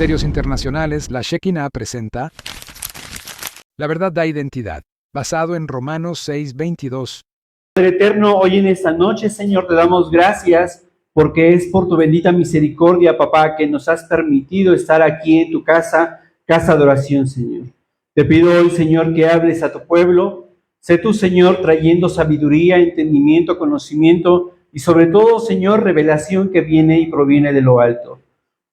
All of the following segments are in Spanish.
Ministerios Internacionales, la Shekinah presenta La verdad da identidad, basado en Romanos 6:22. Padre eterno, hoy en esta noche, Señor, te damos gracias porque es por tu bendita misericordia, papá, que nos has permitido estar aquí en tu casa de oración, Señor. Te pido hoy, Señor, que hables a tu pueblo. Sé tú, Señor, trayendo sabiduría, entendimiento, conocimiento y sobre todo, Señor, revelación que viene y proviene de lo alto.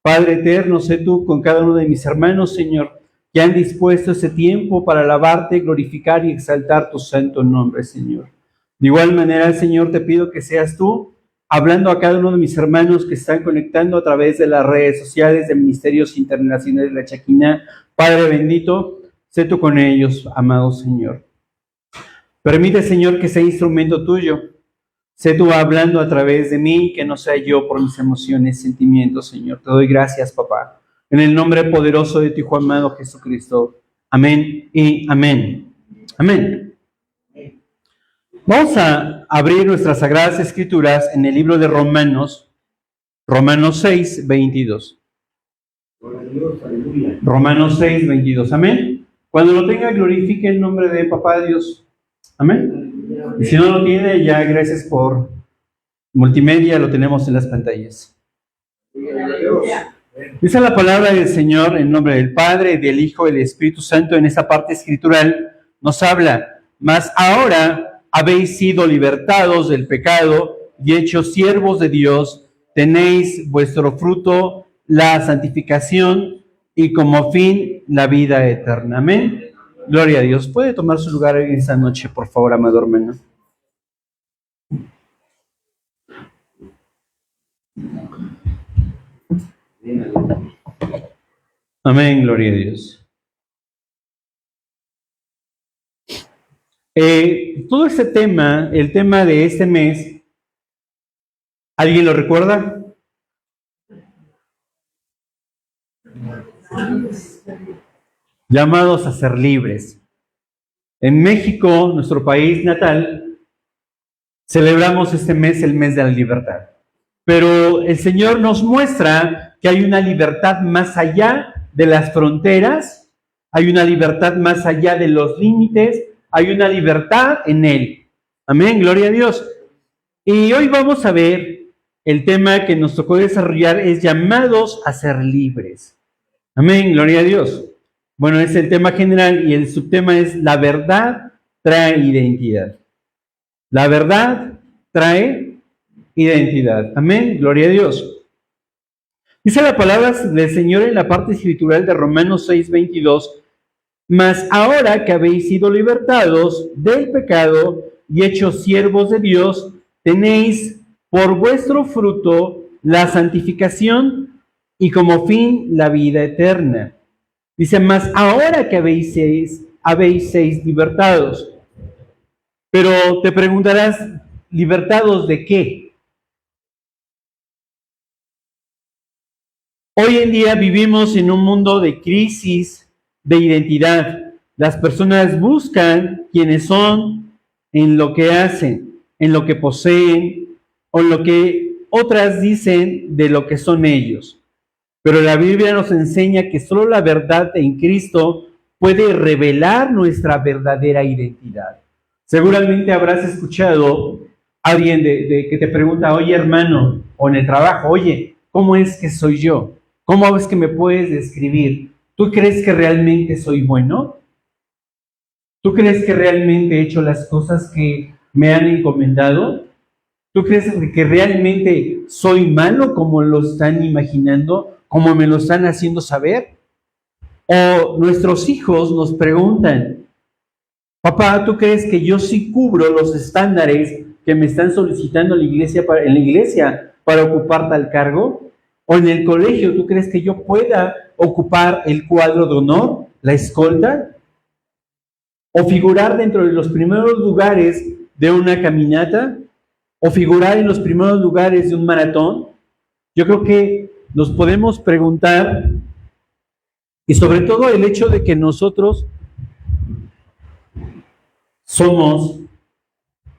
Padre eterno, sé tú con cada uno de mis hermanos, Señor, que han dispuesto ese tiempo para alabarte, glorificar y exaltar tu santo nombre, Señor. De igual manera, Señor, te pido que seas tú hablando a cada uno de mis hermanos que están conectando a través de las redes sociales de Ministerios Internacionales de la Shekinah. Padre bendito, sé tú con ellos, amado Señor. Permite, Señor, que sea instrumento tuyo. Sé tú hablando a través de mí, que no sea yo por mis emociones, sentimientos, Señor. Te doy gracias, papá. En el nombre poderoso de tu Hijo amado Jesucristo. Amén y amén. Amén. Vamos a abrir nuestras Sagradas Escrituras en el libro de Romanos 6:22. Romanos 6:22. Amén. Cuando lo tenga, glorifique el nombre de Papá Dios. Amén. Y si no lo tiene, ya gracias por multimedia, lo tenemos en las pantallas. Dice la palabra del Señor en nombre del Padre, del Hijo y del Espíritu Santo. En esa parte escritural nos habla: mas ahora habéis sido libertados del pecado y hechos siervos de Dios, tenéis vuestro fruto la santificación y como fin la vida eterna. Amén. Gloria a Dios. ¿Puede tomar su lugar en esta noche, por favor, amado hermano? Amén, gloria a Dios. Todo este tema, el tema de este mes, ¿alguien lo recuerda? Llamados a ser libres. En México, nuestro país natal, celebramos este mes, el mes de la libertad. Pero el Señor nos muestra que hay una libertad más allá de las fronteras, hay una libertad más allá de los límites, hay una libertad en Él. Amén, gloria a Dios. Y hoy vamos a ver el tema que nos tocó desarrollar, es llamados a ser libres. Amén, gloria a Dios. Bueno, es el tema general y el subtema es la verdad trae identidad. La verdad trae identidad. Amén, gloria a Dios. Dice la palabra del Señor en la parte escritural de Romanos 6:22, mas ahora que habéis sido libertados del pecado y hechos siervos de Dios, tenéis por vuestro fruto la santificación y como fin la vida eterna. Dice, mas ahora que habéis seis libertados. Pero te preguntarás, ¿libertados de qué? Hoy en día vivimos en un mundo de crisis de identidad. Las personas buscan quiénes son en lo que hacen, en lo que poseen o en lo que otras dicen de lo que son ellos. Pero la Biblia nos enseña que solo la verdad en Cristo puede revelar nuestra verdadera identidad. Seguramente habrás escuchado a alguien que te pregunta, oye hermano, o en el trabajo, oye, ¿cómo es que soy yo? ¿Cómo es que me puedes describir? ¿Tú crees que realmente soy bueno? ¿Tú crees que realmente he hecho las cosas que me han encomendado? ¿Tú crees que realmente soy malo como lo están imaginando? ¿Como me lo están haciendo saber? O nuestros hijos nos preguntan, papá, ¿tú crees que yo sí cubro los estándares que me están solicitando en la iglesia para ocupar tal cargo? O en el colegio, ¿tú crees que yo pueda ocupar el cuadro de honor, la escolta? ¿O figurar dentro de los primeros lugares de una caminata? ¿O figurar en los primeros lugares de un maratón? Yo creo que nos podemos preguntar, y sobre todo el hecho de que nosotros somos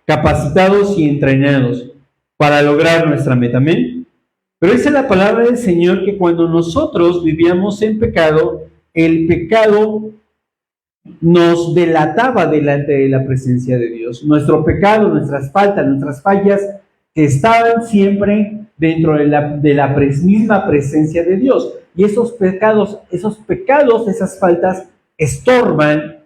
capacitados y entrenados para lograr nuestra meta. Amén. Pero dice la palabra del Señor que cuando nosotros vivíamos en pecado, el pecado nos delataba delante de la presencia de Dios. Nuestro pecado, nuestras faltas, nuestras fallas, que estaban siempre dentro de la misma presencia de Dios. Y esos pecados, esas faltas estorban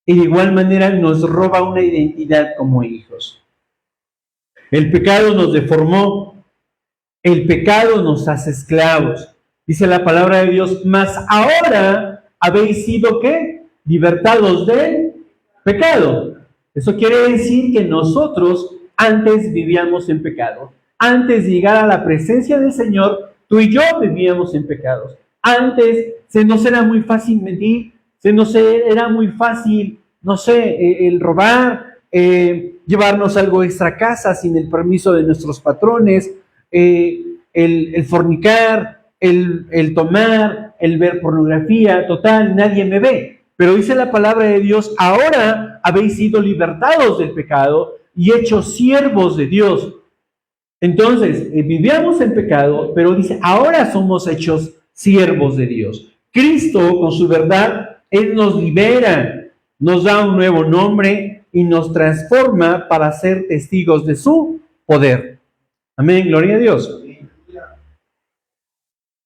y de igual manera nos roba una identidad como hijos. El pecado nos deformó, el pecado nos hace esclavos. Dice la palabra de Dios, mas ahora habéis sido, ¿qué? Libertados del pecado. Eso quiere decir que nosotros antes vivíamos en pecado. Antes de llegar a la presencia del Señor, tú y yo vivíamos en pecados. Antes se nos era muy fácil mentir, se nos era muy fácil, no sé, el robar, llevarnos algo extra a casa sin el permiso de nuestros patrones, el fornicar, el tomar, el ver pornografía, total, nadie me ve. Pero dice la palabra de Dios, ahora habéis sido libertados del pecado y hechos siervos de Dios. Entonces, vivíamos en pecado, pero dice, ahora somos hechos siervos de Dios. Cristo, con su verdad, Él nos libera, nos da un nuevo nombre y nos transforma para ser testigos de su poder. Amén, gloria a Dios.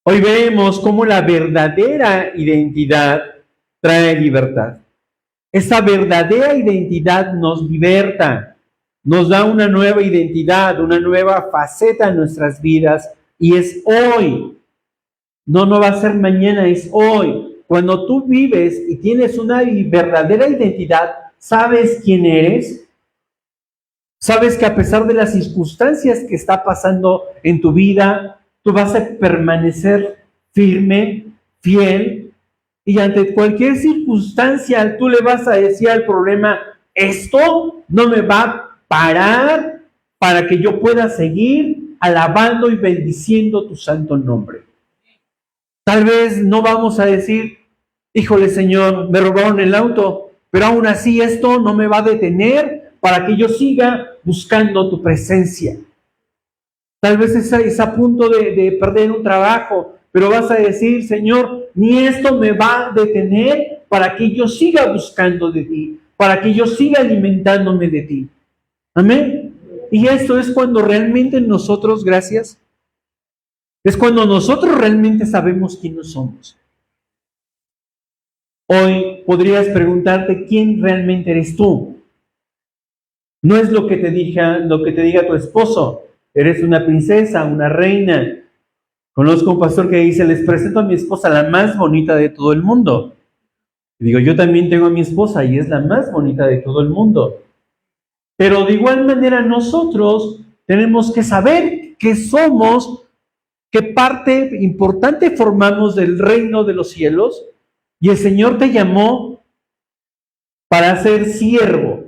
Hoy vemos cómo la verdadera identidad trae libertad. Esa verdadera identidad nos liberta, nos da una nueva identidad, una nueva faceta en nuestras vidas y es hoy. No va a ser mañana, es hoy. Cuando tú vives y tienes una verdadera identidad, ¿sabes quién eres? ¿Sabes que a pesar de las circunstancias que está pasando en tu vida, tú vas a permanecer firme, fiel? Y ante cualquier circunstancia, tú le vas a decir al problema, esto no me va a parar para que yo pueda seguir alabando y bendiciendo tu santo nombre. Tal vez no vamos a decir, híjole Señor, me robaron el auto, pero aún así esto no me va a detener para que yo siga buscando tu presencia. Tal vez es a punto de perder un trabajo, pero vas a decir, Señor, ni esto me va a detener para que yo siga buscando de ti, para que yo siga alimentándome de ti. Amén. Y esto es cuando realmente nosotros, gracias, es cuando nosotros realmente sabemos quiénes somos. Hoy podrías preguntarte quién realmente eres tú. No es lo que te diga tu esposo. Eres una princesa, una reina. Conozco un pastor que dice, les presento a mi esposa, la más bonita de todo el mundo. Y digo, yo también tengo a mi esposa y es la más bonita de todo el mundo. Pero de igual manera nosotros tenemos que saber qué somos, qué parte importante formamos del reino de los cielos. Y el Señor te llamó para ser siervo.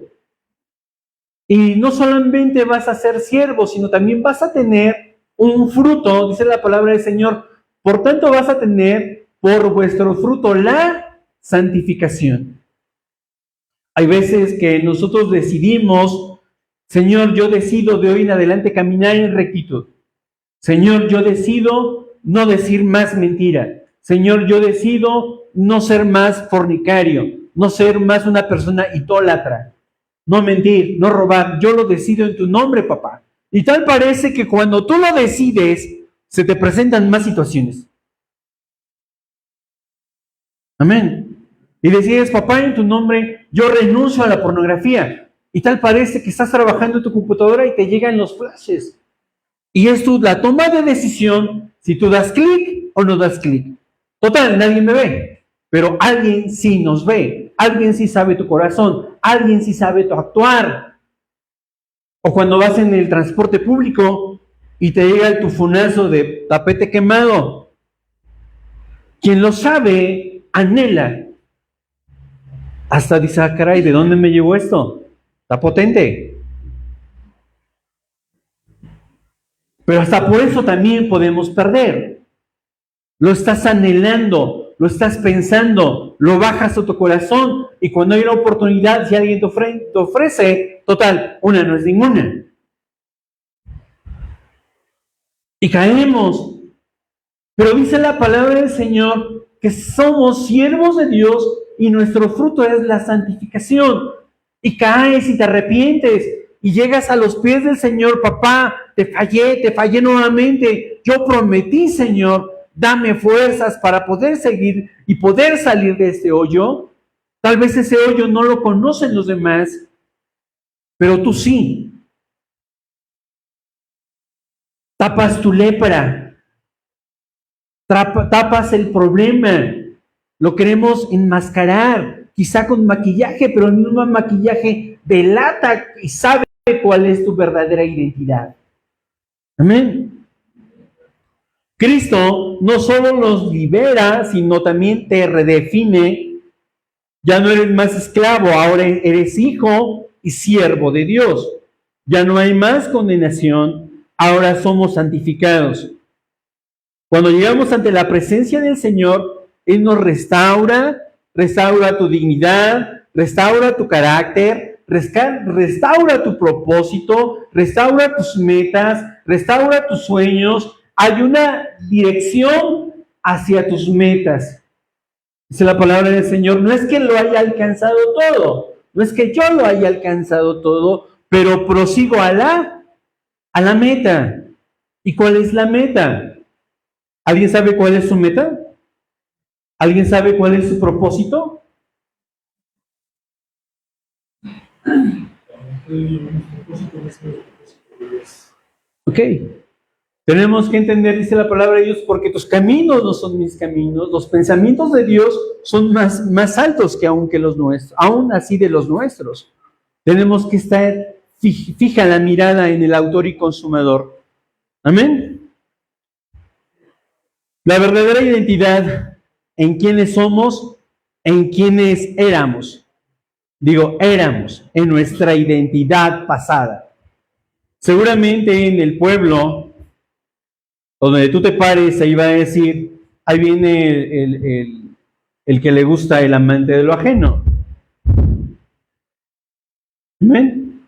Y no solamente vas a ser siervo, sino también vas a tener un fruto, dice la palabra del Señor. Por tanto, vas a tener por vuestro fruto la santificación. Hay veces que nosotros decidimos, Señor, yo decido de hoy en adelante caminar en rectitud. Señor, yo decido no decir más mentira. Señor, yo decido no ser más fornicario, no ser más una persona idólatra, no mentir, no robar. Yo lo decido en tu nombre, papá. Y tal parece que cuando tú lo decides, se te presentan más situaciones. Amén. Y decides, papá, en tu nombre, yo renuncio a la pornografía. Y tal parece que estás trabajando en tu computadora y te llegan los flashes. Y es la toma de decisión si tú das clic o no das clic. Total, nadie me ve, pero alguien sí nos ve. Alguien sí sabe tu corazón. Alguien sí sabe tu actuar. O cuando vas en el transporte público y te llega el tufunazo de tapete quemado. Quien lo sabe, anhela. Hasta dice, ah, caray, ¿de dónde me llegó esto? Está potente. Pero hasta por eso también podemos perder. Lo estás anhelando, lo estás pensando, lo bajas a tu corazón y cuando hay una oportunidad, si alguien te ofrece, total, una no es ninguna. y caemos. Pero dice la palabra del Señor que somos siervos de Dios y nuestro fruto es la santificación. Y caes y te arrepientes y llegas a los pies del Señor. Papá, te fallé nuevamente. Yo prometí, Señor, dame fuerzas para poder seguir y poder salir de este hoyo. Tal vez ese hoyo no lo conocen los demás, pero tú sí. Tapas tu lepra. Tapas el problema, lo queremos enmascarar, quizá con maquillaje, pero el mismo maquillaje delata y sabe cuál es tu verdadera identidad. Amén. Cristo no solo nos libera, sino también te redefine. Ya no eres más esclavo, ahora eres hijo y siervo de Dios. Ya no hay más condenación, ahora somos santificados. Cuando llegamos ante la presencia del Señor, Él nos restaura tu dignidad, restaura tu carácter, restaura tu propósito, restaura tus metas, restaura tus sueños. Hay una dirección hacia tus metas. Dice la palabra del Señor, no es que lo haya alcanzado todo, no es que yo lo haya alcanzado todo, pero prosigo a la meta. ¿Y cuál es la meta? ¿Alguien sabe cuál es su meta? ¿Alguien sabe cuál es su propósito? Ok. Tenemos que entender, dice la palabra de Dios, porque tus caminos no son mis caminos, los pensamientos de Dios son más altos que aún los nuestros, aún así de los nuestros. Tenemos que estar fija la mirada en el autor y consumador. Amén. La verdadera identidad en quienes somos, en quienes éramos. Digo, éramos, en nuestra identidad pasada. Seguramente en el pueblo, donde tú te pares, ahí va a decir, ahí viene el que le gusta el amante de lo ajeno. ¿Amén?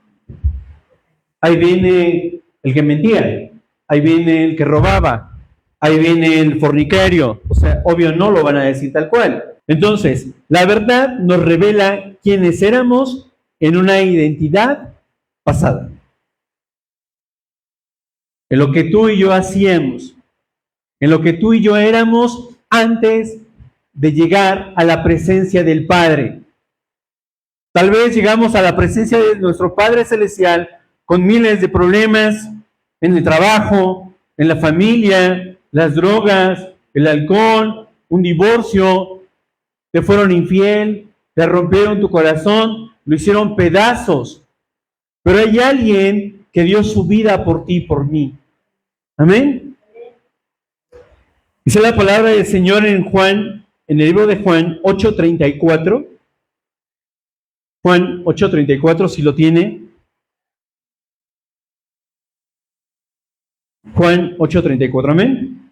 Ahí viene el que mentía, ahí viene el que robaba, ahí viene el fornicario. O sea, obvio no lo van a decir tal cual. Entonces, la verdad nos revela quiénes éramos en una identidad pasada. En lo que tú y yo hacíamos, en lo que tú y yo éramos antes de llegar a la presencia del Padre. Tal vez llegamos a la presencia de nuestro Padre Celestial con miles de problemas en el trabajo, en la familia, las drogas, el alcohol, un divorcio, te fueron infiel, te rompieron tu corazón, lo hicieron pedazos. Pero hay alguien que dio su vida por ti y por mí. Amén. Dice la palabra del Señor en el libro de Juan 8:34. Juan 8:34, si lo tiene. Juan 8:34, amén.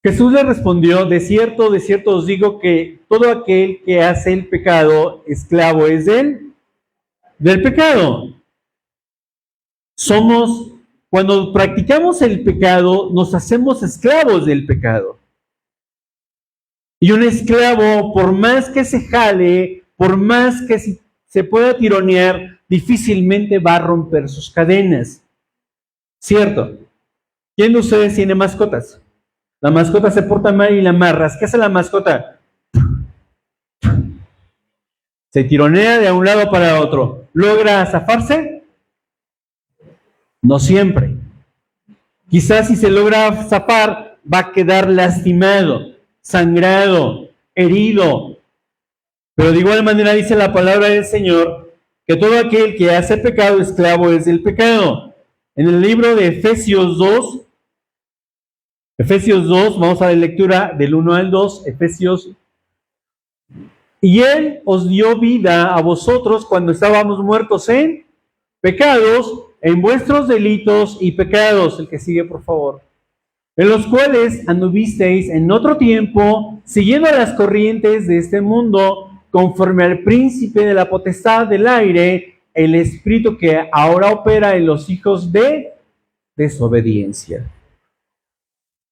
Jesús le respondió, de cierto os digo que todo aquel que hace el pecado, esclavo es del pecado. Cuando practicamos el pecado, nos hacemos esclavos del pecado. Y un esclavo, por más que se jale, por más que se pueda tironear, difícilmente va a romper sus cadenas. ¿Cierto? ¿Quién de ustedes tiene mascotas? La mascota se porta mal y la amarras. ¿Qué hace la mascota? Se tironea de un lado para otro. ¿Logra zafarse? No siempre. Quizás si se logra zafar, va a quedar lastimado, sangrado, herido. Pero de igual manera dice la palabra del Señor que todo aquel que hace pecado, esclavo es del pecado. En el libro de Efesios 2, vamos a la lectura del 1 al 2, Efesios. Y Él os dio vida a vosotros cuando estábamos muertos en pecados, en vuestros delitos y pecados. El que sigue, por favor. En los cuales anduvisteis en otro tiempo, siguiendo las corrientes de este mundo, conforme al príncipe de la potestad del aire, el espíritu que ahora opera en los hijos de desobediencia.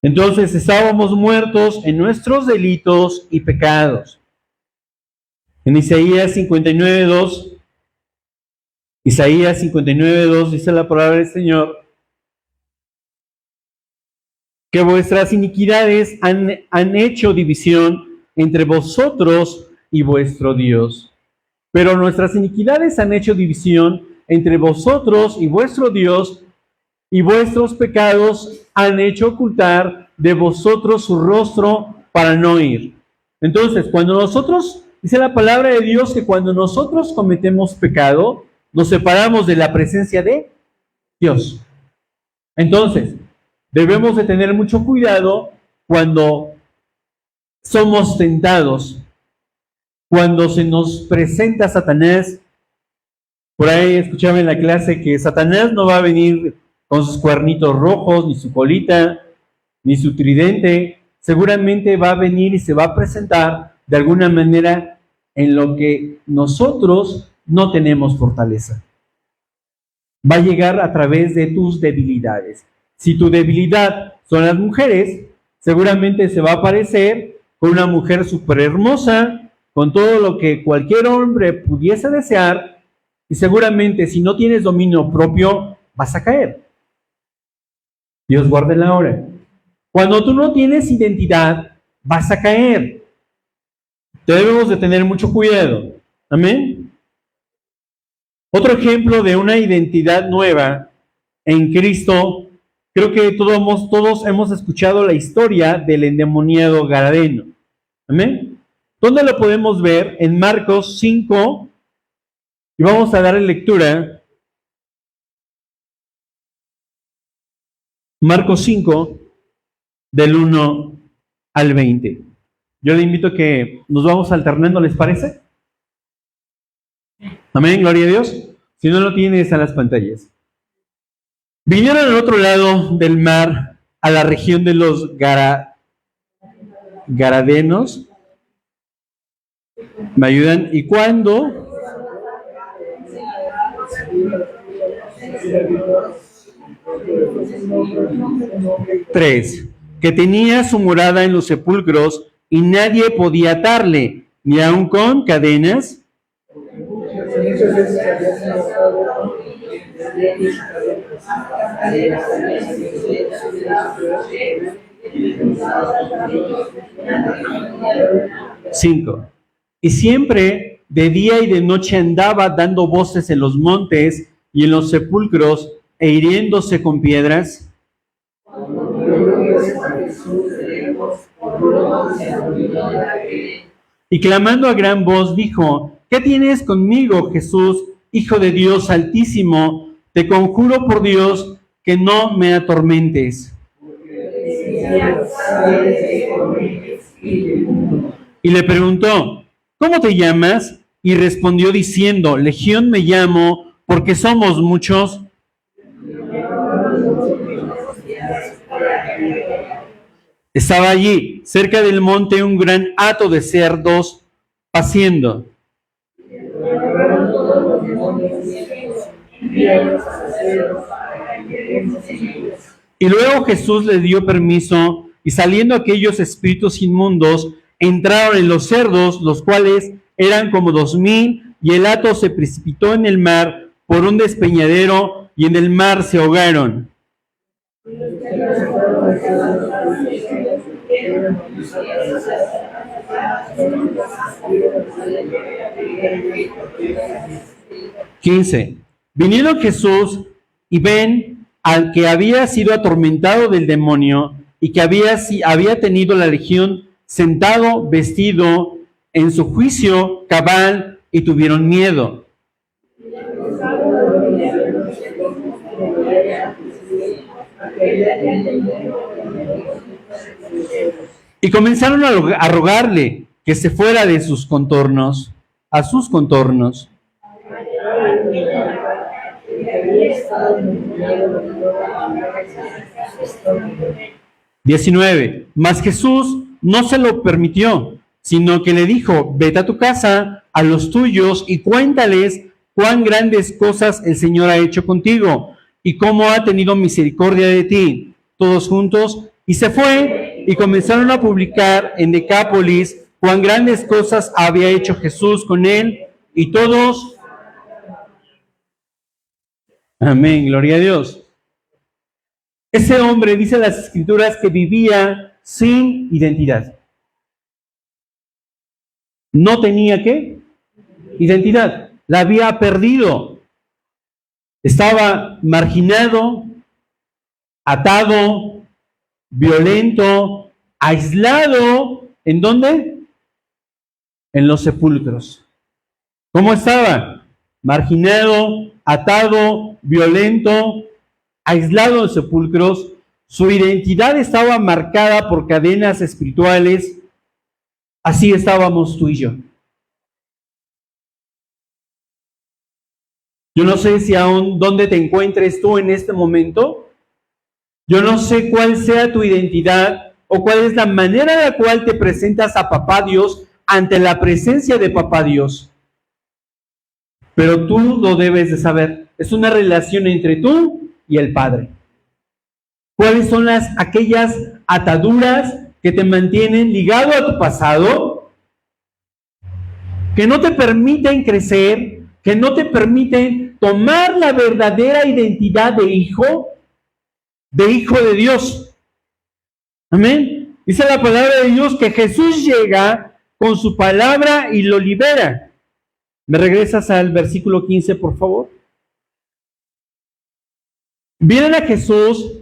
Entonces estábamos muertos en nuestros delitos y pecados. En Isaías 59:2 dice la palabra del Señor que vuestras iniquidades han hecho división entre vosotros y vuestro Dios. Pero nuestras iniquidades han hecho división entre vosotros y vuestro Dios, y vuestros pecados han hecho ocultar de vosotros su rostro para no ir. Entonces, cuando nosotros, dice la palabra de Dios que cuando nosotros cometemos pecado, nos separamos de la presencia de Dios. Entonces, debemos de tener mucho cuidado cuando somos tentados, cuando se nos presenta Satanás. Por ahí escuchaba en la clase que Satanás no va a venir con sus cuernitos rojos, ni su colita, ni su tridente. Seguramente va a venir y se va a presentar de alguna manera en lo que nosotros no tenemos fortaleza. Va a llegar a través de tus debilidades. Si tu debilidad son las mujeres, seguramente se va a aparecer con una mujer súper hermosa, con todo lo que cualquier hombre pudiese desear, y seguramente si no tienes dominio propio, vas a caer. Dios guarde la hora. Cuando tú no tienes identidad, vas a caer. Debemos de tener mucho cuidado. Amén. Otro ejemplo de una identidad nueva en Cristo, creo que todos hemos escuchado la historia del endemoniado gadareno. Amén. ¿Dónde lo podemos ver? En Marcos 5, y vamos a darle lectura. Marcos 5, del 1 al 20. Yo le invito a que nos vamos alternando, ¿les parece? Amén, gloria a Dios. Si no lo tienes a las pantallas. Vinieron al otro lado del mar, a la región de los Garadenos. ¿Me ayudan? ¿Y cuándo? Tres, que tenía su morada en los sepulcros y nadie podía atarle, ni aun con cadenas. Cinco, y siempre de día y de noche andaba dando voces en los montes y en los sepulcros e hiriéndose con piedras. Y clamando a gran voz dijo: ¿qué tienes conmigo, Jesús, Hijo de Dios Altísimo? Te conjuro por Dios que no me atormentes. Y le preguntó: ¿cómo te llamas? Y respondió diciendo: Legión me llamo, porque somos muchos. Estaba allí, cerca del monte, un gran hato de cerdos paciendo. Y luego Jesús les dio permiso, y saliendo aquellos espíritus inmundos, entraron en los cerdos, los cuales eran como 2,000, y el hato se precipitó en el mar por un despeñadero, y en el mar se ahogaron. (15) Vinieron Jesús y ven al que había sido atormentado del demonio y que había tenido la legión sentado, vestido en su juicio cabal, y tuvieron miedo. Y comenzaron a rogarle que se fuera de sus contornos, a sus contornos. (19) Mas Jesús no se lo permitió, sino que le dijo: vete a tu casa, a los tuyos, y cuéntales cuán grandes cosas el Señor ha hecho contigo, y cómo ha tenido misericordia de ti. Todos juntos. Y se fue y comenzaron a publicar en Decápolis cuán grandes cosas había hecho Jesús con él, y todos, amén, gloria a Dios. Ese hombre, dice las Escrituras, que vivía sin identidad. No tenía ¿qué? Identidad. La había perdido. Estaba marginado, atado, violento, aislado. ¿En dónde? En los sepulcros. ¿Cómo estaba? Marginado, atado, violento, aislado en los sepulcros. Su identidad estaba marcada por cadenas espirituales. Así estábamos tú y yo. Yo no sé si aún dónde te encuentres tú en este momento. Yo no sé cuál sea tu identidad o cuál es la manera en la cual te presentas a Papá Dios ante la presencia de Papá Dios. Pero tú lo debes de saber. Es una relación entre tú y el Padre. ¿Cuáles son aquellas ataduras que te mantienen ligado a tu pasado, que no te permiten crecer, que no te permiten tomar la verdadera identidad de hijo de Dios? Amén. Dice la palabra de Dios que Jesús llega con su palabra y lo libera. ¿Me regresas al versículo 15, por favor? Vienen a Jesús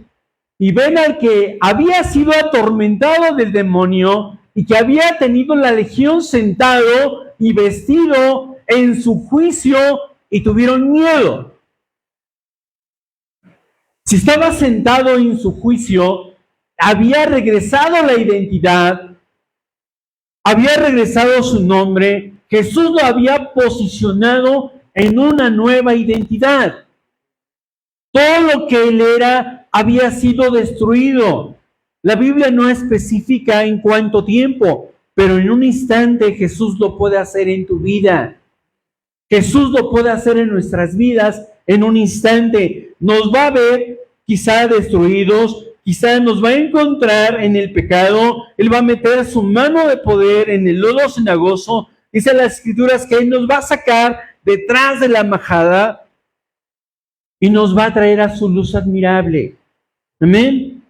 y ven al que había sido atormentado del demonio y que había tenido la legión sentado y vestido en su juicio, y tuvieron miedo. Si estaba sentado en su juicio, había regresado la identidad, había regresado su nombre. Jesús lo había posicionado en una nueva identidad. Todo lo que él era había sido destruido. La Biblia no especifica en cuánto tiempo, pero en un instante Jesús lo puede hacer en tu vida. Jesús lo puede hacer en nuestras vidas en un instante. Nos va a ver quizá destruidos, quizá nos va a encontrar en el pecado. Él va a meter su mano de poder en el lodo cenagoso. Dice las Escrituras que Él nos va a sacar detrás de la majada y nos va a traer a su luz admirable. Amén.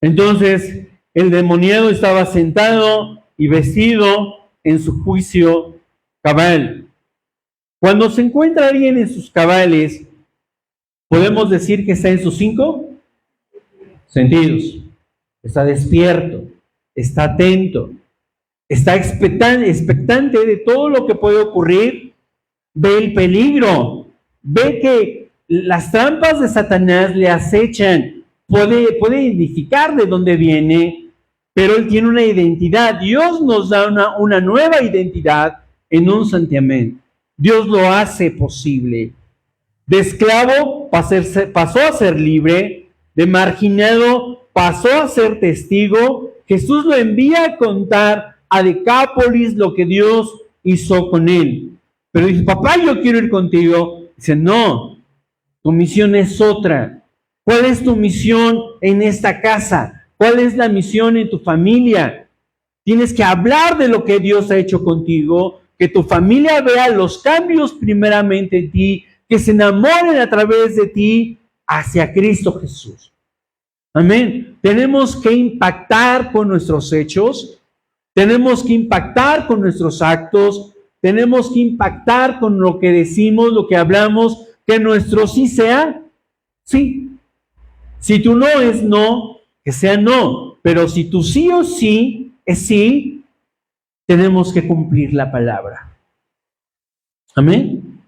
Entonces, el demoniado estaba sentado y vestido en su juicio cabal. Cuando se encuentra alguien en sus cabales, podemos decir que está en sus 5 sentidos. Está despierto, está atento, está expectante de todo lo que puede ocurrir. Ve el peligro, ve que las trampas de Satanás le acechan, puede identificar de dónde viene, pero él tiene una identidad. Dios nos da una nueva identidad en un santiamén. Dios lo hace posible. De esclavo pasó a ser libre, de marginado pasó a ser testigo. Jesús lo envía a contar a Decápolis lo que Dios hizo con él. Pero dice: papá, yo quiero ir contigo. Dice: no, tu misión es otra. ¿Cuál es tu misión en esta casa? ¿Cuál es la misión en tu familia? Tienes que hablar de lo que Dios ha hecho contigo, que tu familia vea los cambios primeramente en ti, que se enamoren a través de ti hacia Cristo Jesús. Amén. Tenemos que impactar con nuestros hechos, tenemos que impactar con nuestros actos, tenemos que impactar con lo que decimos, lo que hablamos, que nuestro sí sea sí. Si tu no es no, que sea no. Pero si tu sí o sí es sí, tenemos que cumplir la palabra. Amén.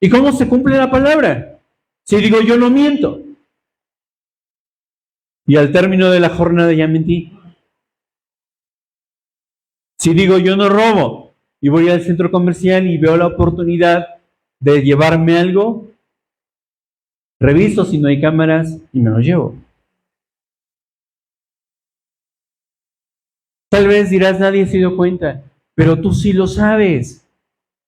¿Y cómo se cumple la palabra? Si digo yo no miento, y al término de la jornada ya mentí. Si digo yo no robo, y voy al centro comercial y veo la oportunidad de llevarme algo, reviso si no hay cámaras y me lo llevo. Tal vez dirás: nadie se dio cuenta, pero tú sí lo sabes.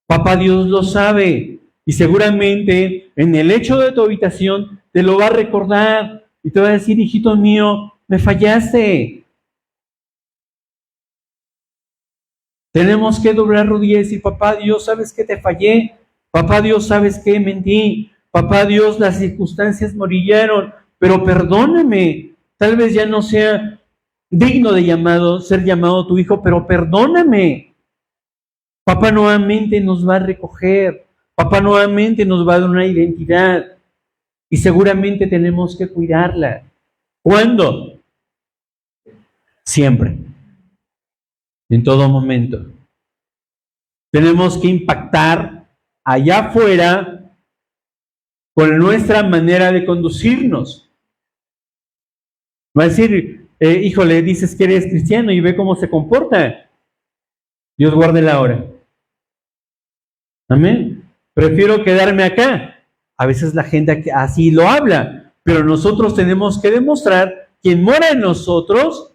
Papá Dios lo sabe. Y seguramente en el lecho de tu habitación te lo va a recordar y te va a decir, hijito mío, me fallaste. Tenemos que doblar rodillas y decir, papá Dios, ¿sabes que te fallé? Papá Dios, ¿sabes que mentí? Papá Dios, las circunstancias me orillaron, pero perdóname. Tal vez ya no sea digno de ser llamado tu hijo, pero perdóname. Papá nuevamente nos va a recoger. Papá nuevamente nos va a dar una identidad. Y seguramente tenemos que cuidarla. ¿Cuándo? Siempre. En todo momento. Tenemos que impactar allá afuera con nuestra manera de conducirnos. Va a decir, híjole, dices que eres cristiano y ve cómo se comporta. Dios guarde la hora. Amén. Prefiero quedarme acá. A veces la gente así lo habla, pero nosotros tenemos que demostrar quién mora en nosotros,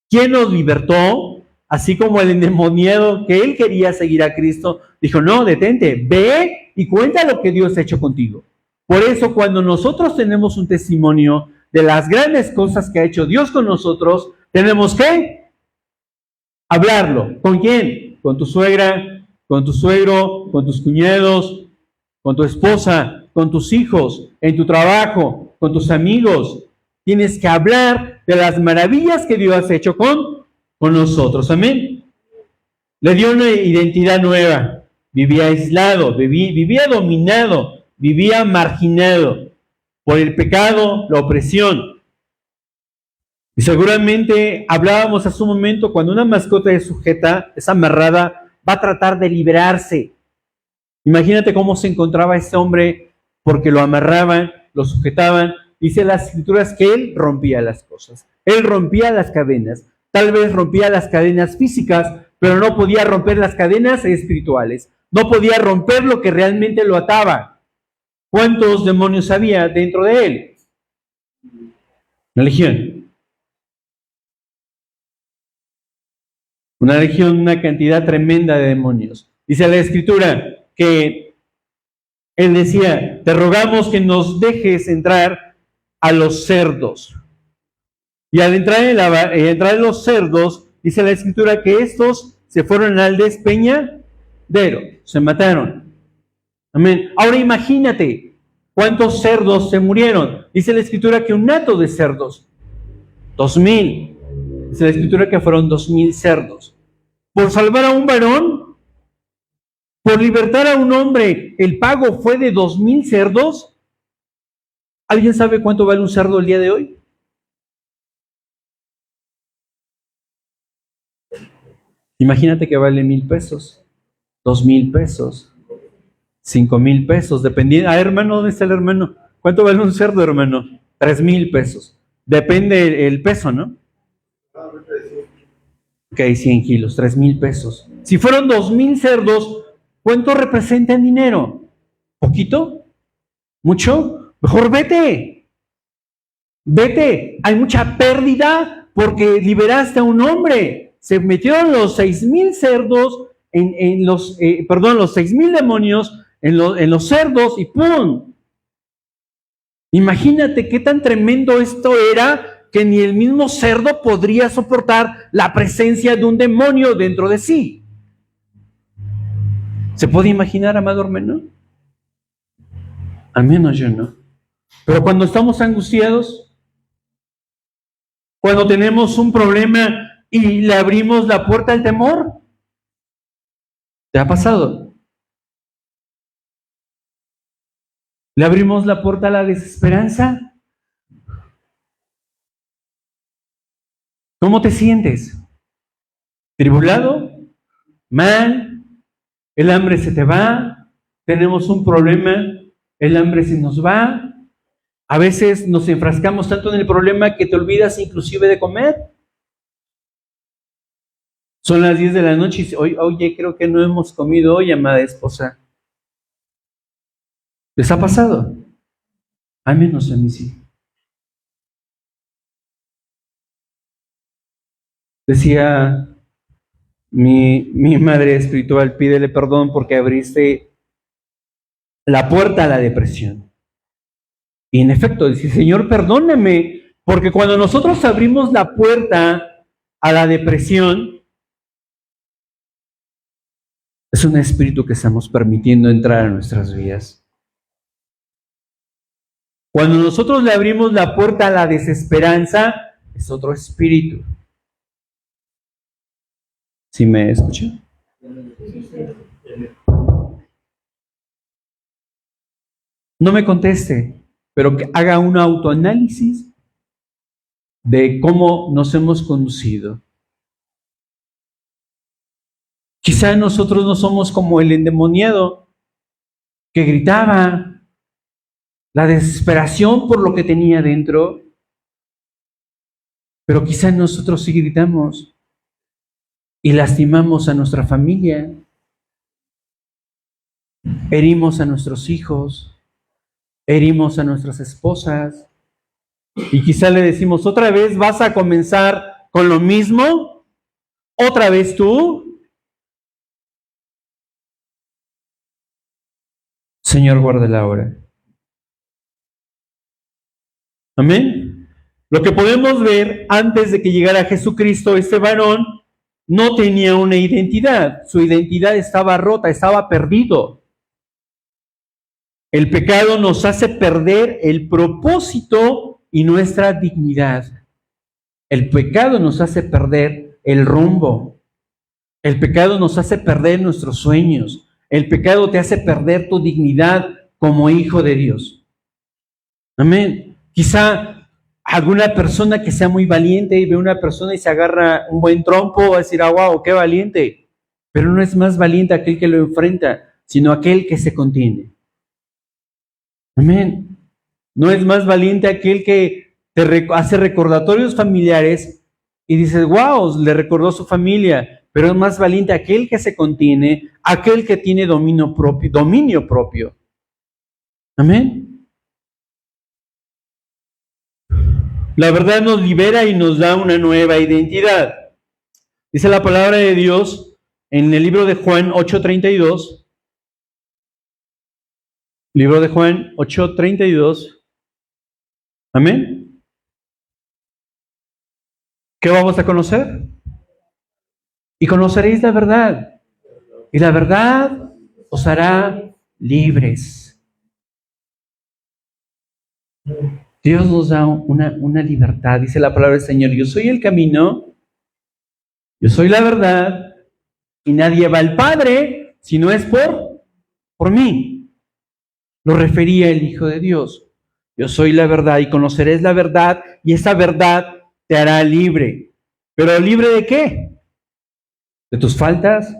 quién nos libertó, así como el endemoniado que él quería seguir a Cristo, dijo, no, detente, ve y cuenta lo que Dios ha hecho contigo. Por eso cuando nosotros tenemos un testimonio de las grandes cosas que ha hecho Dios con nosotros, tenemos que hablarlo. ¿Con quién? Con tu suegra, con tu suegro, con tus cuñados, con tu esposa, con tus hijos, en tu trabajo, con tus amigos. Tienes que hablar de las maravillas que Dios ha hecho con nosotros. Amén. Le dio una identidad nueva. Vivía aislado, vivía dominado, vivía marginado por el pecado, la opresión. Y seguramente hablábamos hace un momento, cuando una mascota es sujeta, es amarrada, va a tratar de liberarse. Imagínate cómo se encontraba ese hombre porque lo amarraban, lo sujetaban. Dice las escrituras que él rompía las cosas. Él rompía las cadenas. Tal vez rompía las cadenas físicas, pero no podía romper las cadenas espirituales. No podía romper lo que realmente lo ataba. ¿Cuántos demonios había dentro de él? Una legión. Una legión, una cantidad tremenda de demonios. Dice la escritura que él decía, te rogamos que nos dejes entrar a los cerdos. Y al entrar en los cerdos, dice la escritura que estos se fueron al despeñadero, se mataron. Amén. Ahora imagínate cuántos cerdos se murieron. Dice la escritura que un hato de cerdos, 2000. Dice la escritura que fueron 2000 cerdos. Por salvar a un varón, por libertar a un hombre, el pago fue de 2000 cerdos. ¿Alguien sabe cuánto vale un cerdo el día de hoy? Imagínate que vale 1000 pesos, 2000 pesos, 5000 pesos, dependiendo. Ah, hermano, ¿dónde está el hermano? ¿Cuánto vale un cerdo, hermano? 3000 pesos. Depende el peso, ¿no? Ok, 100 kilos, 3000 pesos. Si fueron 2000 cerdos, ¿cuánto representa en dinero? ¿Poquito? ¿Mucho? Mejor vete. Vete. Hay mucha pérdida porque liberaste a un hombre. Se metieron los 6000 cerdos los 6000 demonios en los cerdos y ¡pum! Imagínate qué tan tremendo esto era que ni el mismo cerdo podría soportar la presencia de un demonio dentro de sí. ¿Se puede imaginar, amado hermano? Al menos yo no. Pero cuando estamos angustiados, cuando tenemos un problema y le abrimos la puerta al temor, ¿te ha pasado? ¿Le abrimos la puerta a la desesperanza? ¿Cómo te sientes? ¿Tribulado? ¿Mal? ¿El hambre se te va? ¿Tenemos un problema? ¿El hambre se nos va? A veces nos enfrascamos tanto en el problema que te olvidas inclusive de comer. Son las 10 de la noche y oye, creo que no hemos comido hoy, amada esposa. ¿Les ha pasado? A menos a mí sí. Decía mi madre espiritual, pídele perdón porque abriste la puerta a la depresión. Y en efecto, dice, Señor, perdóname, porque cuando nosotros abrimos la puerta a la depresión, es un espíritu que estamos permitiendo entrar a nuestras vidas. Cuando nosotros le abrimos la puerta a la desesperanza, es otro espíritu. ¿Sí me escuchan? No me conteste, pero que haga un autoanálisis de cómo nos hemos conducido. Quizá nosotros no somos como el endemoniado que gritaba la desesperación por lo que tenía dentro, pero quizá nosotros sí gritamos y lastimamos a nuestra familia, herimos a nuestros hijos, herimos a nuestras esposas, y quizá le decimos, ¿otra vez vas a comenzar con lo mismo? ¿Otra vez tú? Señor, guarda la hora. Amén. Lo que podemos ver antes de que llegara Jesucristo, este varón no tenía una identidad. Su identidad estaba rota, estaba perdido. El pecado nos hace perder el propósito y nuestra dignidad. El pecado nos hace perder el rumbo. El pecado nos hace perder nuestros sueños. El pecado te hace perder tu dignidad como hijo de Dios. Amén. Quizá alguna persona que sea muy valiente y ve a una persona y se agarra un buen trompo, va a decir, wow, qué valiente. Pero no es más valiente aquel que lo enfrenta, sino aquel que se contiene. Amén. No es más valiente aquel que te hace recordatorios familiares y dices, wow, le recordó su familia. Pero es más valiente aquel que se contiene, aquel que tiene dominio propio. Amén. La verdad nos libera y nos da una nueva identidad. Dice la palabra de Dios en el libro de Juan 8:32. Libro de Juan 8:32. Amén. ¿Qué vamos a conocer? Y conoceréis la verdad. Y la verdad os hará libres. Dios nos da una libertad. Dice la palabra del Señor, yo soy el camino, yo soy la verdad, y nadie va al Padre si no es por mí. Lo refería el Hijo de Dios. Yo soy la verdad y conoceréis la verdad, y esa verdad te hará libre. ¿Pero libre de qué? De tus faltas,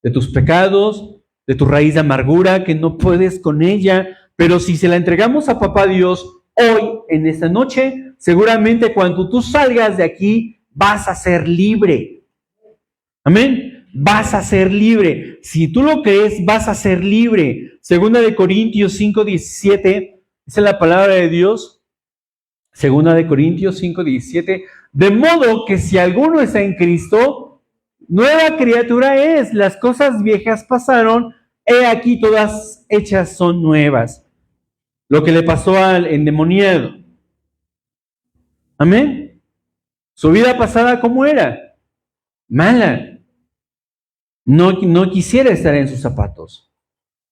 de tus pecados, de tu raíz de amargura que no puedes con ella. Pero si se la entregamos a Papá Dios hoy, en esta noche, seguramente cuando tú salgas de aquí, vas a ser libre. Amén. Vas a ser libre. Si tú lo crees, vas a ser libre. Segunda de Corintios 5:17, dice la palabra de Dios. Segunda de Corintios 5:17. De modo que si alguno está en Cristo, nueva criatura es. Las cosas viejas pasaron, he aquí todas hechas son nuevas. Lo que le pasó al endemoniado. Amén. Su vida pasada, ¿cómo era? Mala. No quisiera estar en sus zapatos.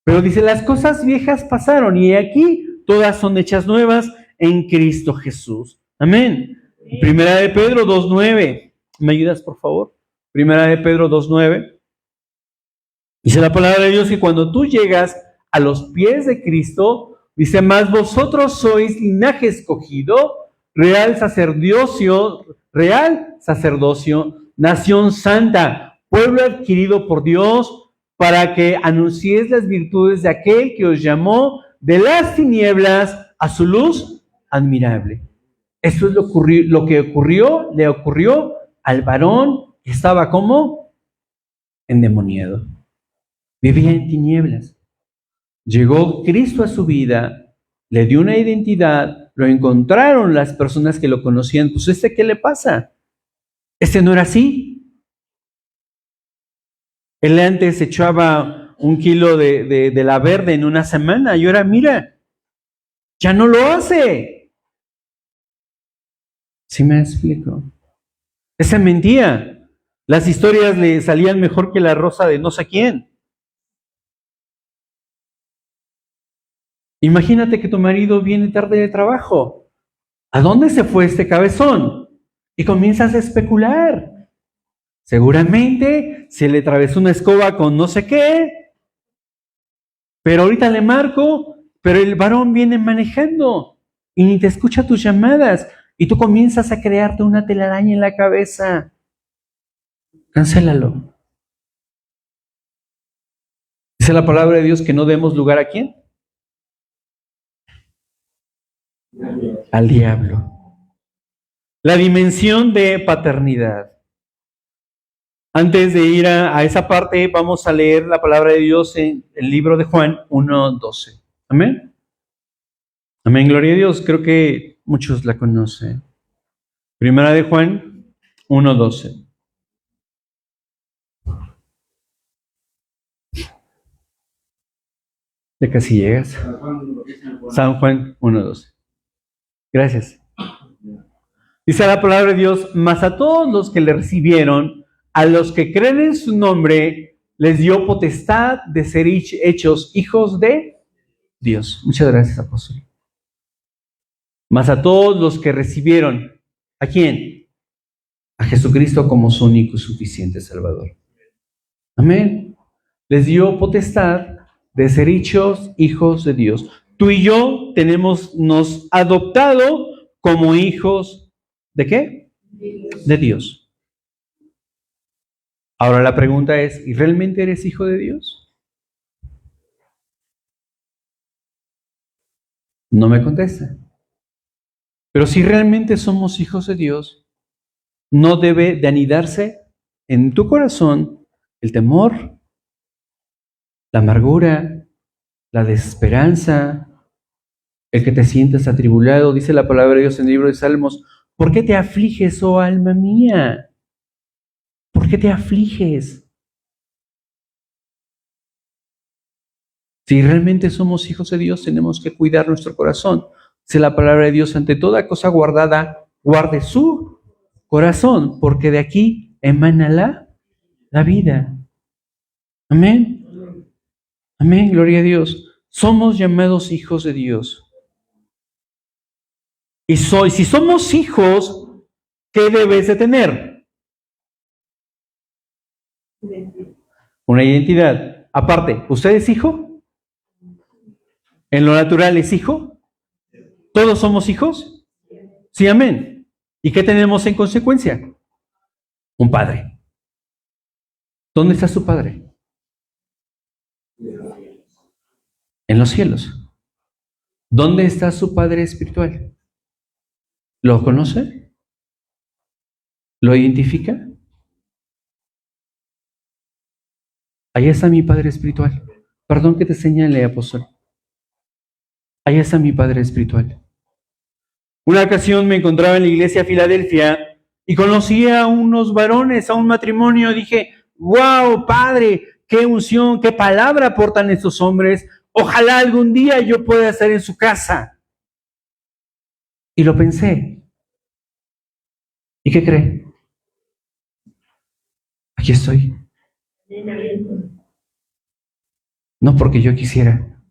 Pero dice, las cosas viejas pasaron y aquí todas son hechas nuevas en Cristo Jesús. Amén. Primera de Pedro 2:9. ¿Me ayudas, por favor? Primera de Pedro 2:9. Dice la palabra de Dios que cuando tú llegas a los pies de Cristo, dice, mas vosotros sois linaje escogido, real sacerdocio, nación santa, pueblo adquirido por Dios, para que anunciéis las virtudes de aquel que os llamó de las tinieblas a su luz admirable. Eso es lo que le ocurrió al varón que estaba como endemoniado. Vivía en tinieblas. Llegó Cristo a su vida, le dio una identidad, lo encontraron las personas que lo conocían. Pues ¿qué le pasa? No era así. Él antes echaba un kilo de la verde en una semana y ahora mira, ya no lo hace. ¿Sí me explico? Esa mentía. Las historias le salían mejor que la rosa de no sé quién. Imagínate que tu marido viene tarde de trabajo. ¿A dónde se fue este cabezón? Y comienzas a especular. Seguramente se le atravesó una escoba con no sé qué, pero ahorita le marco, pero el varón viene manejando y ni te escucha tus llamadas y tú comienzas a crearte una telaraña en la cabeza. Cancélalo. Dice la palabra de Dios que no demos lugar ¿a quién? Al diablo. La dimensión de paternidad. Antes de ir a esa parte, vamos a leer la palabra de Dios en el libro de Juan 1:12. Amén. Amén, gloria a Dios. Creo que muchos la conocen. Primera de Juan 1:12. Ya casi llegas. San Juan 1:12. Gracias. Dice la palabra de Dios, mas a todos los que le recibieron, a los que creen en su nombre, les dio potestad de ser hechos hijos de Dios. Muchas gracias, apóstol. Mas a todos los que recibieron, ¿a quién? A Jesucristo como su único y suficiente Salvador. Amén. Les dio potestad de ser hechos hijos de Dios. Tú y yo nos adoptado como hijos ¿de qué? De Dios. Ahora la pregunta es, ¿y realmente eres hijo de Dios? No me contesta. Pero si realmente somos hijos de Dios, no debe de anidarse en tu corazón el temor, la amargura, la desesperanza, el que te sientas atribulado. Dice la palabra de Dios en el libro de Salmos, ¿por qué te afliges, oh alma mía? ¿Por qué te afliges? Si realmente somos hijos de Dios, tenemos que cuidar nuestro corazón. Dice la palabra de Dios, ante toda cosa guardada, guarde su corazón, porque de aquí emana la vida. Amén. Amén, gloria a Dios. Somos llamados hijos de Dios. Y si somos hijos, ¿qué debes de tener? Una identidad. Aparte, ¿usted es hijo? ¿En lo natural es hijo? ¿Todos somos hijos? Sí, amén. ¿Y qué tenemos en consecuencia? Un padre. ¿Dónde está su padre? En los cielos. ¿Dónde está su padre espiritual? ¿Lo conoce? ¿Lo identifica? Allá está mi Padre espiritual. Perdón que te señale, apóstol. Allá está mi Padre espiritual. Una ocasión me encontraba en la iglesia de Filadelfia y conocí a unos varones, a un matrimonio. Dije, wow, Padre, qué unción, qué palabra aportan estos hombres. Ojalá algún día yo pueda estar en su casa. Y lo pensé. ¿Y qué cree? Aquí estoy. No porque yo quisiera.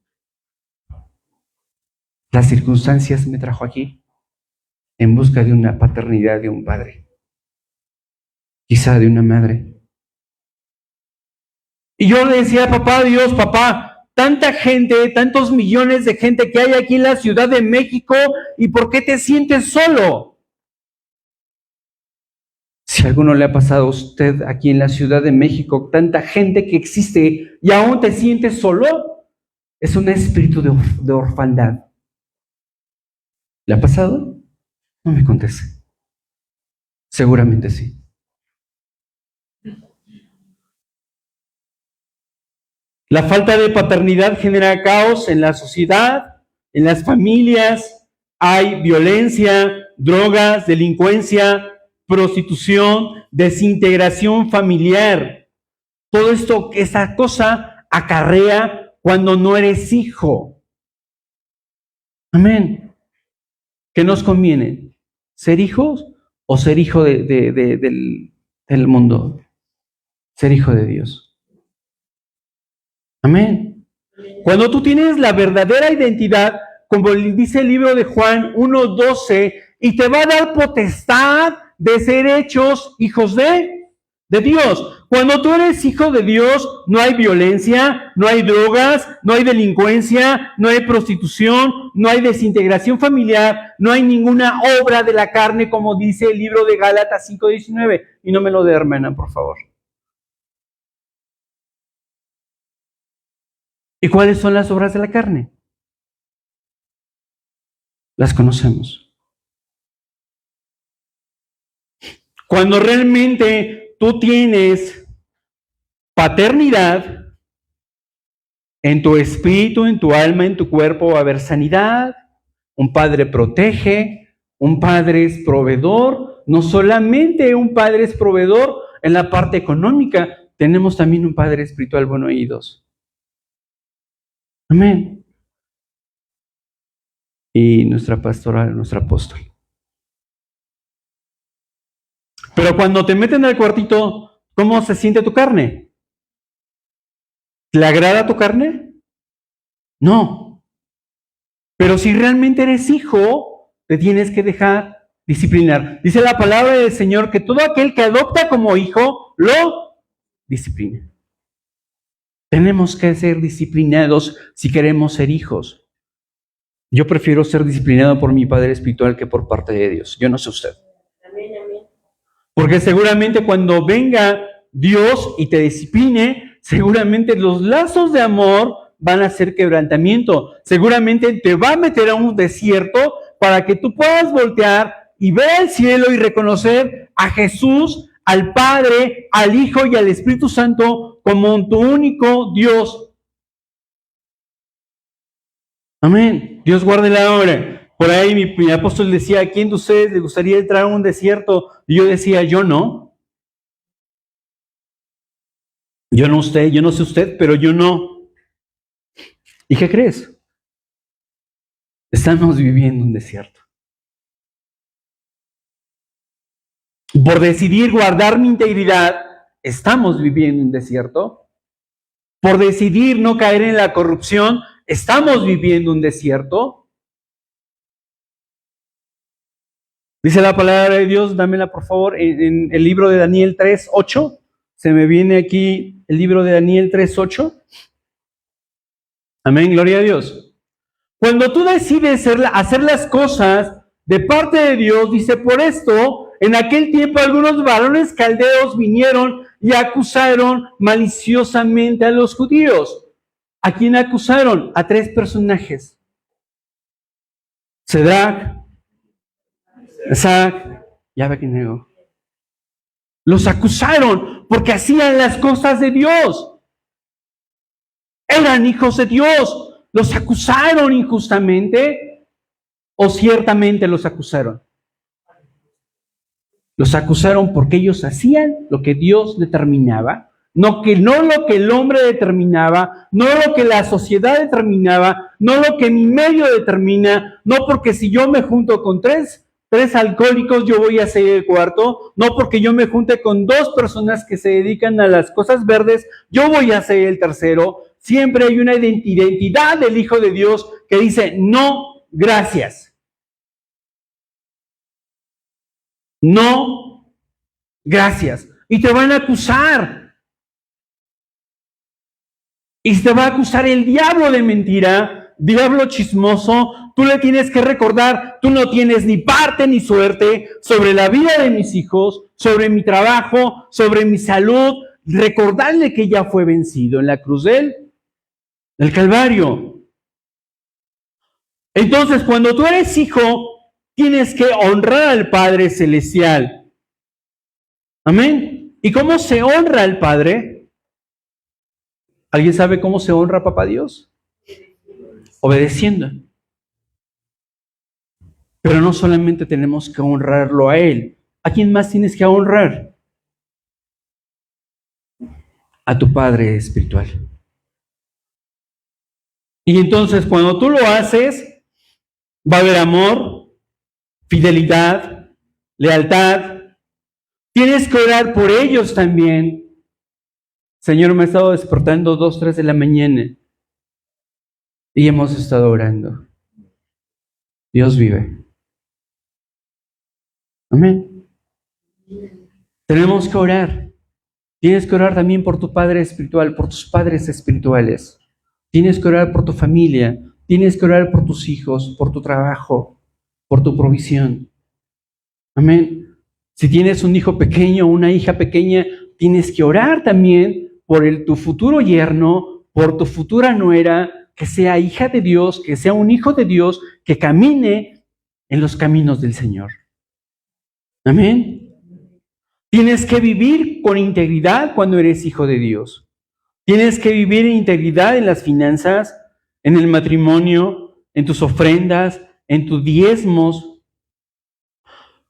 Las circunstancias me trajo aquí en busca de una paternidad de un padre, quizá de una madre. Y yo le decía, papá Dios, papá, tanta gente, tantos millones de gente que hay aquí en la Ciudad de México, ¿y por qué te sientes solo? Si a alguno le ha pasado a usted aquí en la Ciudad de México, tanta gente que existe y aún te sientes solo, es un espíritu de orfandad. ¿Le ha pasado? No me conteste. Seguramente sí. La falta de paternidad genera caos en la sociedad, en las familias. Hay violencia, drogas, delincuencia, prostitución, desintegración familiar. Todo esto, esta cosa acarrea cuando no eres hijo. Amén. ¿Qué nos conviene? ¿Ser hijos o ser hijo del mundo? Ser hijo de Dios. Amén. Cuando tú tienes la verdadera identidad, como dice el libro de Juan 1:12, y te va a dar potestad de ser hechos hijos de Dios. Cuando tú eres hijo de Dios, no hay violencia, no hay drogas, no hay delincuencia, no hay prostitución, no hay desintegración familiar, no hay ninguna obra de la carne, como dice el libro de Gálatas 5:19. Y no me lo dé, hermana, por favor. ¿Y cuáles son las obras de la carne? Las conocemos. Cuando realmente tú tienes paternidad, en tu espíritu, en tu alma, en tu cuerpo va a haber sanidad, un padre protege, un padre es proveedor, no solamente un padre es proveedor en la parte económica, tenemos también un padre espiritual bueno y dos. Amén. Y nuestra pastora, nuestro apóstol. Pero cuando te meten al cuartito, ¿cómo se siente tu carne? ¿Le agrada tu carne? No. Pero si realmente eres hijo, te tienes que dejar disciplinar. Dice la palabra del Señor que todo aquel que adopta como hijo, lo disciplina. Tenemos que ser disciplinados si queremos ser hijos. Yo prefiero ser disciplinado por mi Padre espiritual que por parte de Dios. Yo no sé usted. Amén, amén. Porque seguramente cuando venga Dios y te discipline, seguramente los lazos de amor van a ser quebrantamiento. Seguramente te va a meter a un desierto para que tú puedas voltear y ver al cielo y reconocer a Jesús, al Padre, al Hijo y al Espíritu Santo como tu único Dios. Amén. Dios guarde la hora. Por ahí mi apóstol decía, ¿a quién de ustedes le gustaría entrar a un desierto? Y yo decía, yo no. Yo no sé usted, pero yo no. ¿Y qué crees? Estamos viviendo un desierto. Por decidir guardar mi integridad, estamos viviendo un desierto. Por decidir no caer en la corrupción, estamos viviendo un desierto. Dice la palabra de Dios, dámela por favor, en el libro de Daniel 3:8. Se me viene aquí el libro de Daniel 3:8. Amén, gloria a Dios. Cuando tú decides hacer las cosas de parte de Dios, dice, por esto, en aquel tiempo algunos varones caldeos vinieron y acusaron maliciosamente a los judíos. ¿A quién acusaron? A 3 personajes. Sadrach, Mesach y Abednego. Los acusaron porque hacían las cosas de Dios. Eran hijos de Dios. ¿Los acusaron injustamente o ciertamente los acusaron? Los acusaron porque ellos hacían lo que Dios determinaba, no lo que el hombre determinaba, no lo que la sociedad determinaba, no lo que mi medio determina, no porque si yo me junto con tres alcohólicos yo voy a ser el cuarto, no porque yo me junte con 2 personas que se dedican a las cosas verdes, yo voy a ser el tercero. Siempre hay una identidad del Hijo de Dios que dice, no, gracias. No, gracias. Y te van a acusar. Y te va a acusar el diablo de mentira, diablo chismoso. Tú le tienes que recordar, tú no tienes ni parte ni suerte sobre la vida de mis hijos, sobre mi trabajo, sobre mi salud. Recordarle que ya fue vencido en la cruz del Calvario. Entonces, cuando tú eres hijo, tienes que honrar al Padre Celestial. Amén. ¿Y cómo se honra al Padre? ¿Alguien sabe cómo se honra a Papá Dios? Obedeciendo. Pero no solamente tenemos que honrarlo a Él. ¿A quién más tienes que honrar? A tu Padre espiritual. Y entonces cuando tú lo haces, va a haber amor, fidelidad, lealtad. Tienes que orar por ellos también. Señor, me he estado despertando 2, 3 de la mañana y hemos estado orando. Dios vive. Amén. Tenemos que orar. Tienes que orar también por tu padre espiritual, por tus padres espirituales. Tienes que orar por tu familia. Tienes que orar por tus hijos, por tu trabajo, por tu provisión. Amén. Si tienes un hijo pequeño o una hija pequeña, tienes que orar también por tu futuro yerno, por tu futura nuera, que sea hija de Dios, que sea un hijo de Dios, que camine en los caminos del Señor. Amén. Tienes que vivir con integridad cuando eres hijo de Dios. Tienes que vivir en integridad en las finanzas, en el matrimonio, en tus ofrendas, en tus diezmos.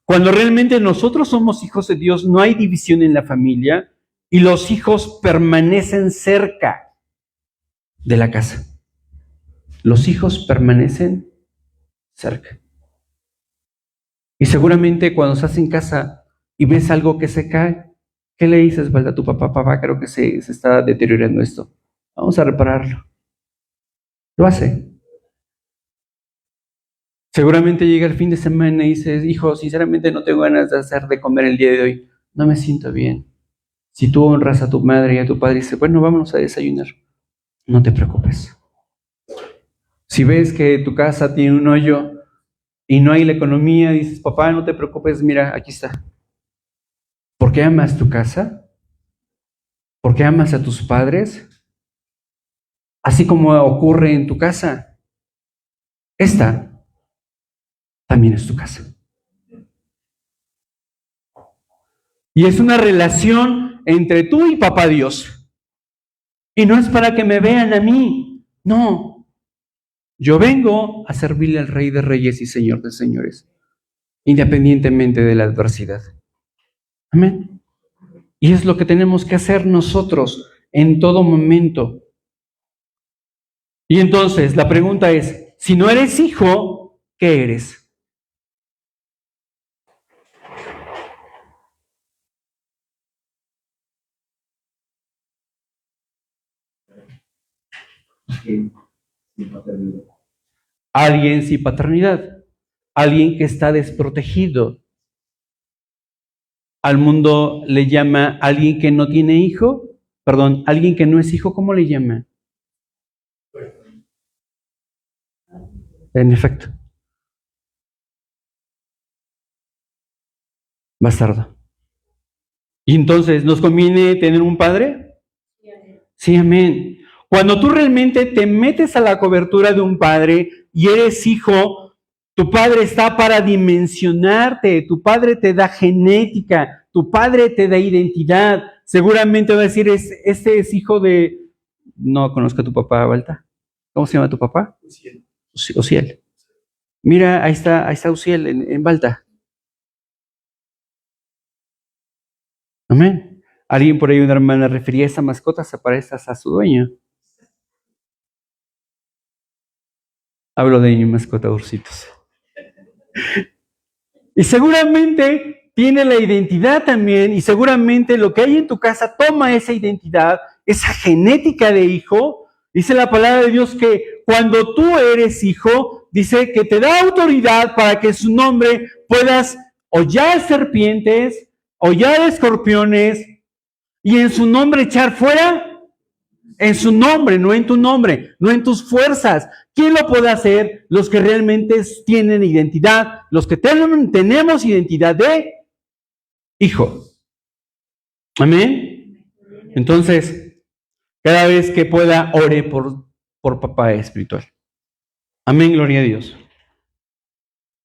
Cuando realmente nosotros somos hijos de Dios, no hay división en la familia y los hijos permanecen cerca de la casa. Los hijos permanecen cerca. Y seguramente cuando estás en casa y ves algo que se cae, ¿qué le dices, Valda, a tu papá? Papá, creo que se está deteriorando esto. Vamos a repararlo. Lo hace. Seguramente llega el fin de semana y dices, hijo, sinceramente no tengo ganas de hacer de comer el día de hoy. No me siento bien. Si tú honras a tu madre y a tu padre y dices, bueno, vámonos a desayunar. No te preocupes. Si ves que tu casa tiene un hoyo y no hay la economía, dices, papá, no te preocupes, mira, aquí está. ¿Por qué amas tu casa? ¿Por qué amas a tus padres? Así como ocurre en tu casa, esta también es tu casa. Y es una relación entre tú y papá Dios. Y no es para que me vean a mí, no. Yo vengo a servirle al Rey de Reyes y Señor de Señores, independientemente de la adversidad. Amén. Y es lo que tenemos que hacer nosotros en todo momento. Y entonces la pregunta es, si no eres hijo, ¿qué eres? Alguien sin paternidad, alguien que está desprotegido. Al mundo le llama alguien que no tiene hijo, alguien que no es hijo, ¿cómo le llama? En efecto. Bastardo. ¿Y entonces nos conviene tener un padre? Sí, amén. Cuando tú realmente te metes a la cobertura de un padre y eres hijo, tu padre está para dimensionarte, tu padre te da genética, tu padre te da identidad. Seguramente va a decir, este es hijo de... No conozco a tu papá, Balta. ¿Cómo se llama tu papá? Uziel. Mira, ahí está Uziel en Balta. Amén. Alguien por ahí, una hermana, refería a esa mascota, se parece a su dueño. Hablo de mi mascota, Ursitos. Y seguramente tiene la identidad también, y seguramente lo que hay en tu casa toma esa identidad, esa genética de hijo. Dice la palabra de Dios que cuando tú eres hijo, dice que te da autoridad para que en su nombre puedas hollar serpientes, hollar escorpiones, y en su nombre echar fuera. En su nombre, no en tu nombre, no en tus fuerzas. ¿Quién lo puede hacer? Los que realmente tienen identidad, los que tenemos identidad de hijo. Amén. Entonces, cada vez que pueda, ore por papá espiritual. Amén, gloria a Dios.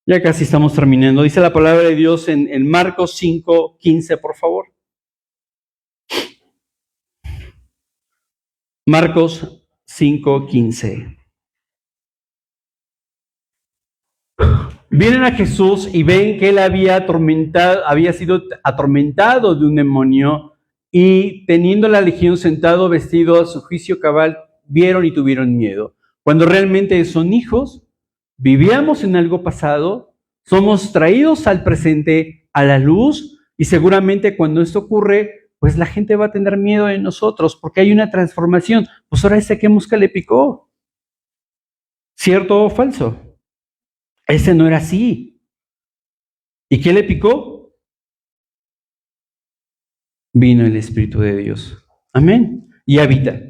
Ya casi estamos terminando. Dice la palabra de Dios en Marcos 5:15, por favor. Marcos 5:15. Vienen a Jesús y ven que él había sido atormentado de un demonio, y teniendo la legión sentado vestido a su juicio cabal, vieron y tuvieron miedo. cuando realmente son hijos, vivíamos en algo pasado, somos traídos al presente, a la luz, y seguramente cuando esto ocurre, pues la gente va a tener miedo de nosotros, porque hay una transformación. Pues ahora ese que mosca le picó. ¿Cierto o falso? Ese no era así. ¿Y qué le picó? Vino el Espíritu de Dios. Amén. Y habita.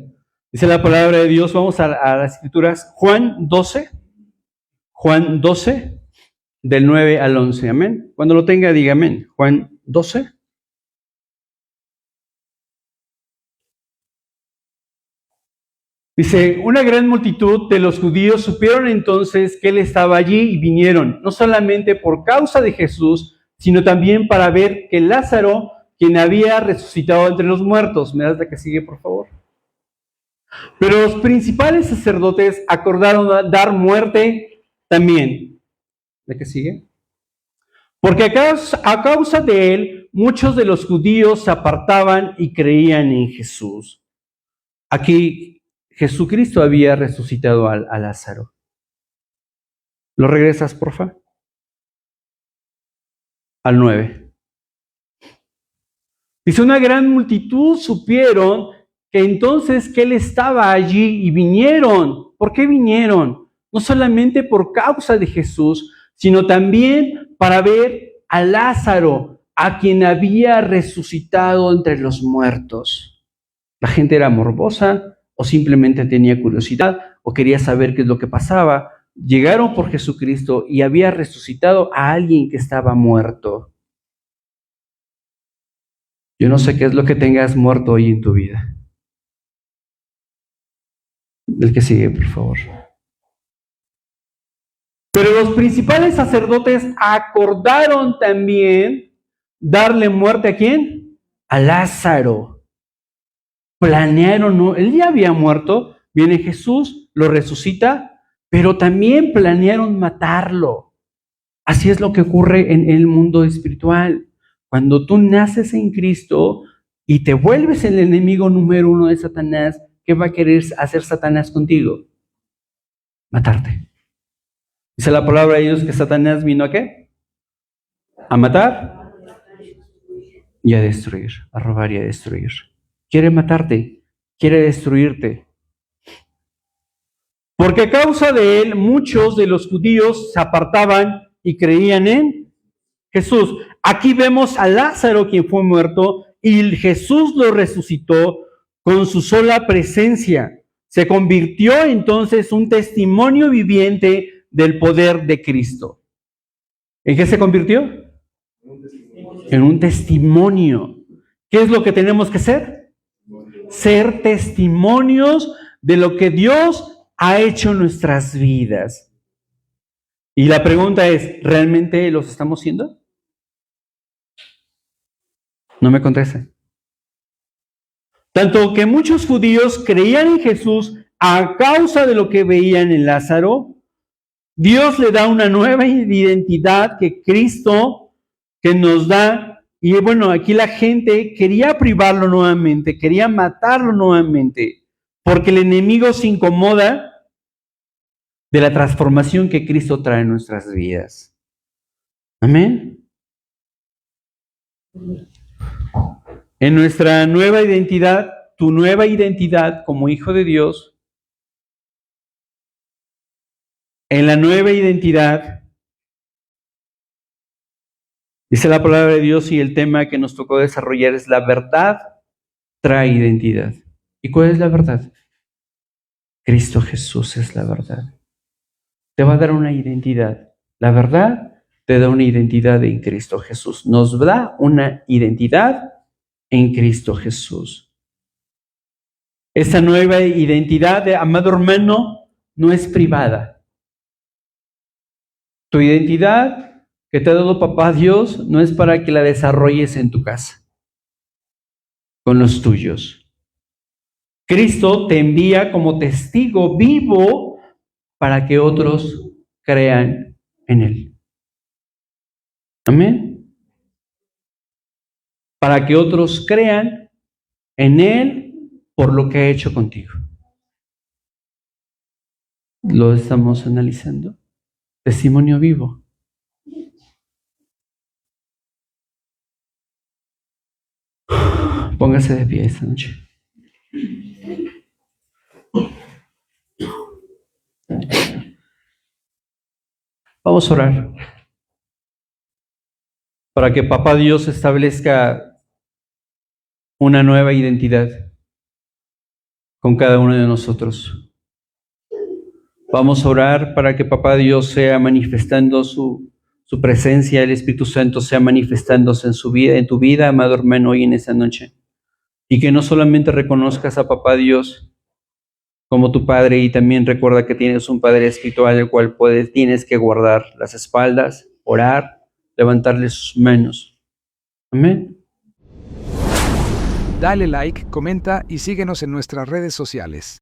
Dice la palabra de Dios, vamos a las escrituras, Juan 12, del 9 al 11, amén. Cuando lo tenga, diga amén. Juan 12. Dice, una gran multitud de los judíos supieron entonces que él estaba allí y vinieron, no solamente por causa de Jesús, sino también para ver que Lázaro, quien había resucitado entre los muertos. ¿Me das la que sigue, por favor? Pero los principales sacerdotes acordaron dar muerte también. ¿La que sigue? Porque a causa de él, muchos de los judíos se apartaban y creían en Jesús. Aquí Jesucristo había resucitado a Lázaro. ¿Lo regresas, porfa? Al 9. Dice, una gran multitud supieron que entonces que él estaba allí y vinieron. ¿Por qué vinieron? No solamente por causa de Jesús, sino también para ver a Lázaro, a quien había resucitado entre los muertos. La gente era morbosa o simplemente tenía curiosidad o quería saber qué es lo que pasaba. Llegaron por Jesucristo y había resucitado a alguien que estaba muerto. Yo no sé qué es lo que tengas muerto hoy en tu vida. El que sigue, por favor. Pero los principales sacerdotes acordaron también darle muerte ¿a quién? A Lázaro. Planearon, ¿no? Él ya había muerto, viene Jesús, lo resucita, pero también planearon matarlo. Así es lo que ocurre en el mundo espiritual. Cuando tú naces en Cristo y te vuelves el enemigo número uno de Satanás, ¿qué va a querer hacer Satanás contigo? Matarte. Dice la palabra de Dios que Satanás vino ¿a qué? A matar y a destruir, a robar y a destruir. Quiere matarte, quiere destruirte. Porque a causa de él, muchos de los judíos se apartaban y creían en Jesús. Aquí vemos a Lázaro, quien fue muerto, y Jesús lo resucitó con su sola presencia. Se convirtió entonces un testimonio viviente del poder de Cristo. ¿En qué se convirtió? En un testimonio. ¿Qué es lo que tenemos que ser? Ser testimonios de lo que Dios ha hecho en nuestras vidas. Y la pregunta es, ¿realmente los estamos siendo? No me conteste. Tanto que muchos judíos creían en Jesús a causa de lo que veían en Lázaro, Dios le da una nueva identidad que Cristo que nos da. Y bueno, aquí la gente quería privarlo nuevamente, quería matarlo nuevamente, porque el enemigo se incomoda de la transformación que Cristo trae en nuestras vidas. Amén. En nuestra nueva identidad, tu nueva identidad como hijo de Dios, en la nueva identidad, dice la palabra de Dios y el tema que nos tocó desarrollar es la verdad trae identidad. ¿Y cuál es la verdad? Cristo Jesús es la verdad. Te va a dar una identidad. La verdad te da una identidad en Cristo Jesús. Nos da una identidad en Cristo Jesús. Esta nueva identidad, amado hermano, no es privada. Tu identidad que te ha dado papá Dios no es para que la desarrolles en tu casa, con los tuyos. Cristo te envía como testigo vivo para que otros crean en Él. Amén. Para que otros crean en Él por lo que ha hecho contigo. Lo estamos analizando. Testimonio vivo. Póngase de pie esta noche. Vamos a orar para que Papá Dios establezca una nueva identidad con cada uno de nosotros. Vamos a orar para que Papá Dios sea manifestando su presencia, el Espíritu Santo sea manifestándose en su vida, en tu vida, amado hermano, hoy en esta noche. Y que no solamente reconozcas a Papá Dios como tu Padre, y también recuerda que tienes un Padre espiritual al cual tienes que guardar las espaldas, orar, levantarle sus manos. Amén. Dale like, comenta y síguenos en nuestras redes sociales.